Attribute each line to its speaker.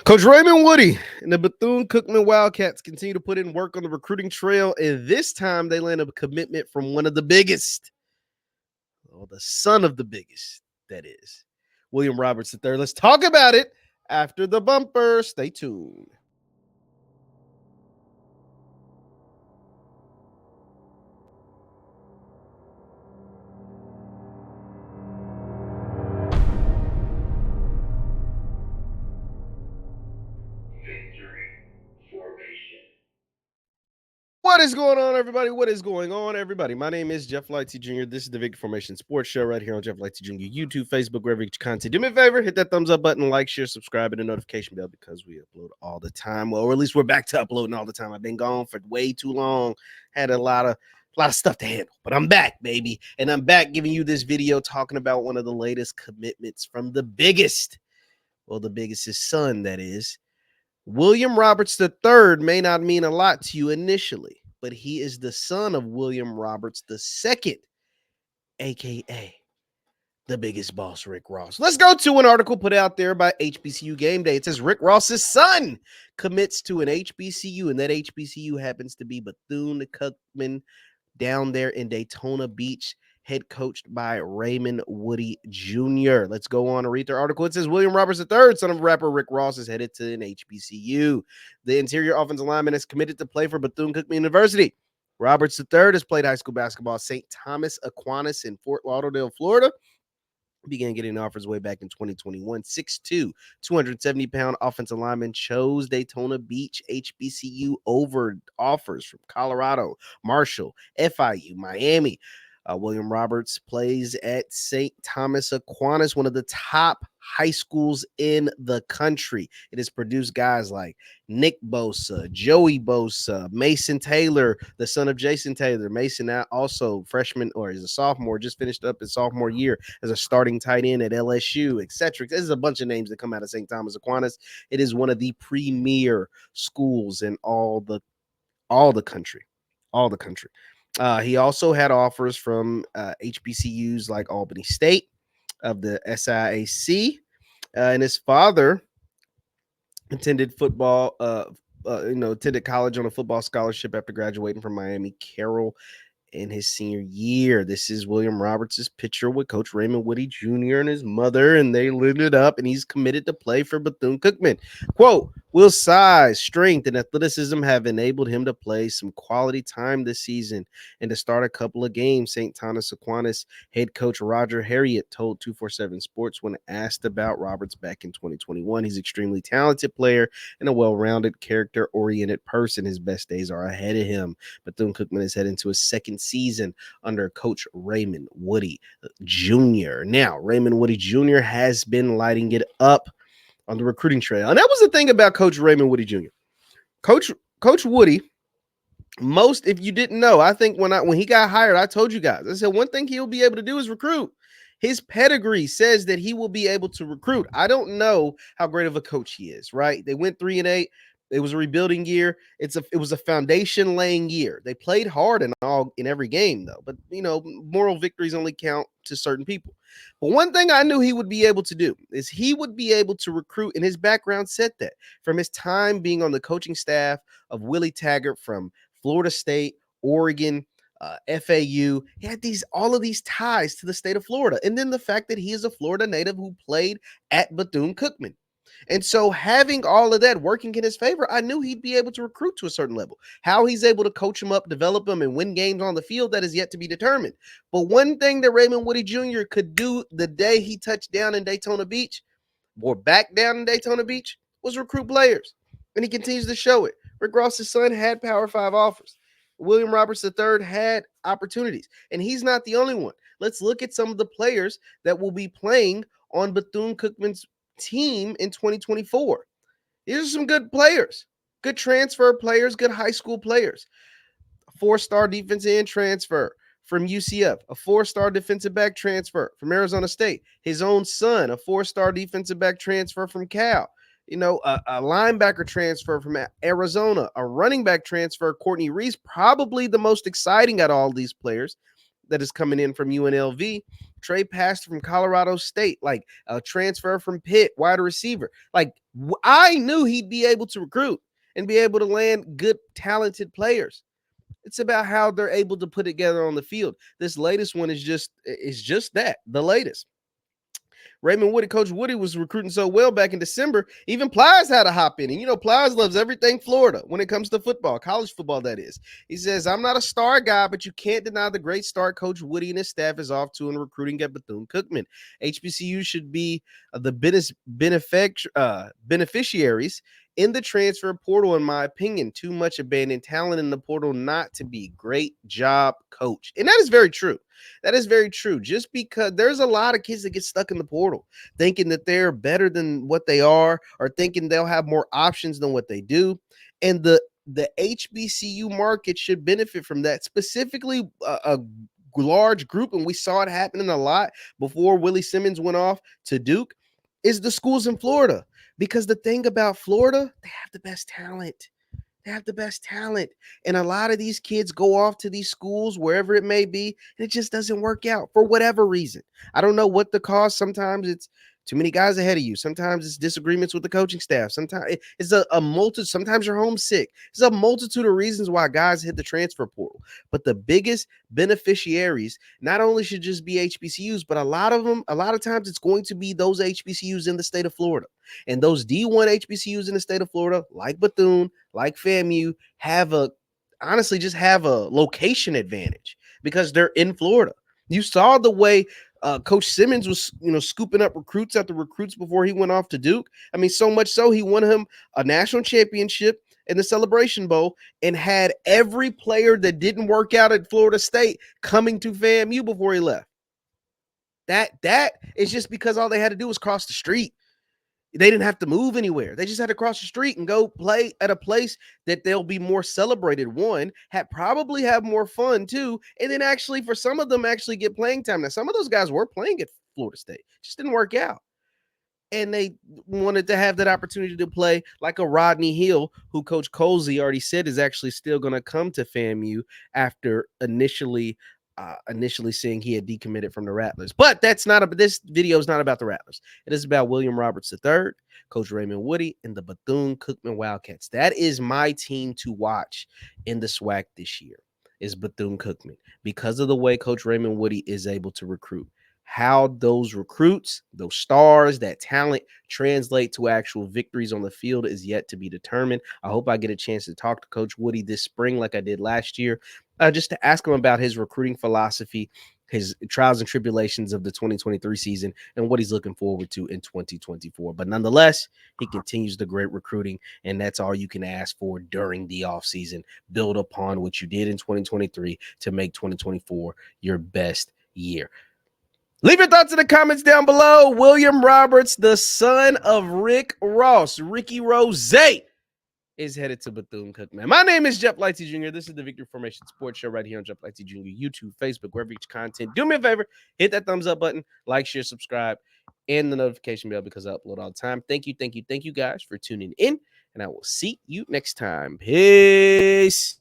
Speaker 1: Coach Raymond Woodie and the Bethune Cookman Wildcats continue to put in work on the recruiting trail, and this time they land a commitment from one of the biggest, or the son of the biggest, that is, William Roberts III. Let's talk about it after the bumper. Stay tuned. What is going on, everybody? What is going on, everybody? My name is JeffLightsyJr. This is the Victory Formation Sports Show right here on Jeff Lightsy Jr. YouTube, Facebook, wherever you get your content. Do me a favor, hit that thumbs up button, like, share, subscribe, and the notification bell because we upload all the time. Well, or at least we're back to uploading all the time. I've been gone for way too long. Had a lot of stuff to handle, but I'm back, baby, and I'm back giving you this video talking about one of the latest commitments from the biggest. Well, the biggest is son, that is. William Roberts III may not mean a lot to you initially, but he is the son of William Roberts II, aka the biggest boss, Rick Ross. Let's go to an article put out there by HBCU Game Day. It says Rick Ross's son commits to an HBCU, and that HBCU happens to be Bethune Cookman down there in Daytona Beach, head coached by Raymond Woodie Jr. Let's go on to read their article. It says William Roberts III, son of rapper Rick Ross, is headed to an HBCU. The interior offensive lineman is committed to play for Bethune-Cookman University. Roberts III has played high school basketball at St. Thomas Aquinas in Fort Lauderdale, Florida. Began getting offers way back in 2021. 6'2", 270-pound offensive lineman chose Daytona Beach HBCU over offers from Colorado, Marshall, FIU, Miami. William Roberts plays at St. Thomas Aquinas, one of the top high schools in the country. It has produced guys like Nick Bosa, Joey Bosa, Mason Taylor, the son of Jason Taylor. Mason now also freshman, or is a sophomore, just finished up his sophomore year as a starting tight end at LSU, etc. There's a bunch of names that come out of St. Thomas Aquinas. It is one of the premier schools in all the country. He also had offers from HBCUs like Albany State of the SIAC, and his father attended attended college on a football scholarship after graduating from Miami Carroll in his senior year. This is William Roberts' picture with Coach Raymond Woodie Jr. and his mother, and they lit it up, and he's committed to play for Bethune-Cookman. Quote, Will's size, strength, and athleticism have enabled him to play some quality time this season and to start a couple of games, St. Thomas Aquinas head coach Roger Harriet told 247 Sports when asked about Roberts back in 2021. He's an extremely talented player and a well-rounded, character-oriented person. His best days are ahead of him. Bethune-Cookman is heading to his second season under Coach Raymond Woodie Jr. Now, Raymond Woodie Jr. has been lighting it up on the recruiting trail. And that was the thing about Coach Raymond Woodie Jr. Coach Woodie, if you didn't know, I think when he got hired, I told you guys, I said one thing he'll be able to do is recruit. His pedigree says that he will be able to recruit. I don't know how great of a coach he is, right? They went 3-8. It was a rebuilding year. It was a foundation laying year. They played hard in every game though, but moral victories only count to certain people. But one thing I knew he would be able to do is he would be able to recruit, and his background said that from his time being on the coaching staff of Willie Taggart from Florida State, Oregon, FAU. He had all of these ties to the state of Florida, and then the fact that he is a Florida native who played at Bethune-Cookman. And so having all of that working in his favor, I knew he'd be able to recruit to a certain level. How he's able to coach him up, develop him, and win games on the field, that is yet to be determined. But one thing that Raymond Woodie Jr. could do the day he touched down in Daytona Beach, or back down in Daytona Beach, was recruit players. And he continues to show it. Rick Ross's son had Power 5 offers. William Roberts III had opportunities, and he's not the only one. Let's look at some of the players that will be playing on Bethune-Cookman's team in 2024. These are some good players, good transfer players, good high school players. A 4-star defensive end transfer from UCF, a 4-star defensive back transfer from Arizona State, his own son, a 4-star defensive back transfer from Cal, a linebacker transfer from Arizona, a running back transfer, Courtney Reese, probably the most exciting out of all these players, that is coming in from UNLV. Trey Pastor from Colorado State, like a transfer from Pitt, wide receiver. Like I knew he'd be able to recruit and be able to land good, talented players. It's about how they're able to put it together on the field. This latest one is just that, the latest. Raymond Woodie, Coach Woodie was recruiting so well back in December. Even Plies had to hop in. And, you know, Plies loves everything Florida when it comes to football, college football, that is. He says, I'm not a star guy, but you can't deny the great start Coach Woodie and his staff is off to in recruiting at Bethune Cookman. HBCU should be the beneficiaries in the transfer portal, in my opinion. Too much abandoned talent in the portal not to be. Great job, coach. And that is very true. That is very true. Just because there's a lot of kids that get stuck in the portal thinking that they're better than what they are, or thinking they'll have more options than what they do. And the HBCU market should benefit from that, specifically a large group. And we saw it happening a lot before Willie Simmons went off to Duke, is the schools in Florida. Because the thing about Florida, they have the best talent. They have the best talent. And a lot of these kids go off to these schools, wherever it may be, and it just doesn't work out for whatever reason. I don't know what the cause. Sometimes it's too many guys ahead of you. Sometimes it's disagreements with the coaching staff. Sometimes it's a multitude. Sometimes you're homesick. There's a multitude of reasons why guys hit the transfer portal. But the biggest beneficiaries not only should just be HBCUs, but a lot of times it's going to be those HBCUs in the state of Florida. And those D1 HBCUs in the state of Florida, like Bethune, like FAMU, have a location advantage because they're in Florida. You saw the way Coach Simmons was, scooping up recruits after recruits before he went off to Duke. I mean, so much so he won him a national championship in the Celebration Bowl and had every player that didn't work out at Florida State coming to FAMU before he left. That is just because all they had to do was cross the street. They didn't have to move anywhere. They just had to cross the street and go play at a place that they'll be more celebrated. One, probably have more fun too. And then actually, for some of them, actually get playing time. Now, some of those guys were playing at Florida State. Just didn't work out. And they wanted to have that opportunity to play like a Rodney Hill, who Coach Colsey already said is actually still going to come to FAMU after initially saying he had decommitted from the Rattlers. But this video is not about the Rattlers. It is about William Roberts III, Coach Raymond Woodie, and the Bethune Cookman Wildcats. That is my team to watch in the SWAC this year, is Bethune Cookman, because of the way Coach Raymond Woodie is able to recruit. How those recruits, those stars, that talent translate to actual victories on the field is yet to be determined. I hope I get a chance to talk to Coach Woodie this spring like I did last year, just to ask him about his recruiting philosophy, his trials and tribulations of the 2023 season, and what he's looking forward to in 2024. But nonetheless, he continues the great recruiting, and that's all you can ask for during the offseason. Build upon what you did in 2023 to make 2024 your best year. Leave your thoughts in the comments down below. William Roberts, the son of Rick Ross, Ricky Rose, is headed to Bethune Cookman. My name is Jeff Lightsy Jr. This is the Victory Formation Sports Show right here on Jeff Lightsy Jr. YouTube, Facebook, wherever you get content. Do me a favor, hit that thumbs up button, like, share, subscribe, and the notification bell because I upload all the time. Thank you guys for tuning in, and I will see you next time. Peace.